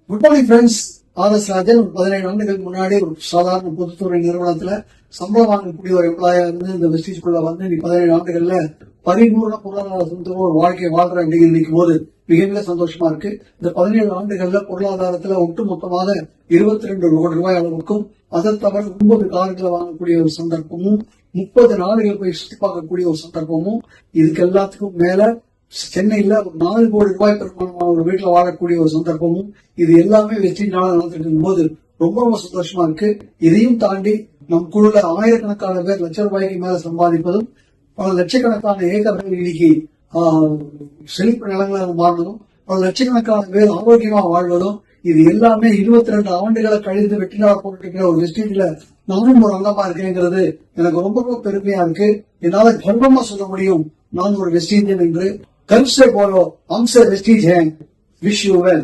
Good morning friends. RS. Rajan 17 ஆண்டுகளுக்கு முன்னாடி ஒரு சாதாரண பொதுத்துறை நிறுவனத்துல சம்பளம் வாங்கக்கூடிய ஒரு எம்ப்ளாயா இருந்து இந்த வெஸ்டீஜ்குள்ள வந்து 17 ஆண்டுகள்ல பரிபூர்ண பொருளாதார சொந்தமா ஒரு வாழ்க்கையை வாழ்றேன் அப்படிங்கிற நினைக்கும் போது மிக சந்தோஷமா இருக்கு. இந்த 17 ஆண்டுகள்ல பொருளாதாரத்துல ஒட்டுமொத்தமாக 22 கோடி ரூபாய் அளவுக்கும், அதை தவிர 9 கார்களை வாங்கக்கூடிய ஒரு சந்தர்ப்பமும், 30 நாடுகள் போய் சுத்தி பார்க்கக்கூடிய ஒரு சந்தர்ப்பமும், இதுக்கு எல்லாத்துக்கும் மேல சென்னையில ஒரு 4 கோடி ரூபாய் பெருமானமான ஒரு வீட்டுல வாழக்கூடிய ஒரு சந்தர்ப்பமும், இது எல்லாமே வெற்றினால நடந்துட்டு இருக்கும் போது ரொம்ப சந்தோஷமா இருக்கு. இதையும் தாண்டி நம் குழுல ஆயிரக்கணக்கான பேர் லட்ச ரூபாய்க்கு மேல சம்பாதிப்பதும், பல லட்சக்கணக்கான ஏக்கர்கள் இன்னைக்கு செழிப்பு நிலங்களாக மாறினதும், பல லட்சக்கணக்கான பேர் ஆரோக்கியமா வாழ்வதும், இது எல்லாமே 22 ஆண்டுகளை கழித்து வெற்றினால போட்டுக்கிற ஒரு வெஸ்டீஜ்ல நானும் ஒரு அங்கமா இருக்கேங்கிறது எனக்கு ரொம்ப பெருமையா இருக்கு. என்னால கர்வமா சொல்ல முடியும், நான் ஒரு வெஸ்டீஜியன் என்று. कल से बोलो हमसे वेस्टीज हैं। Wish you well.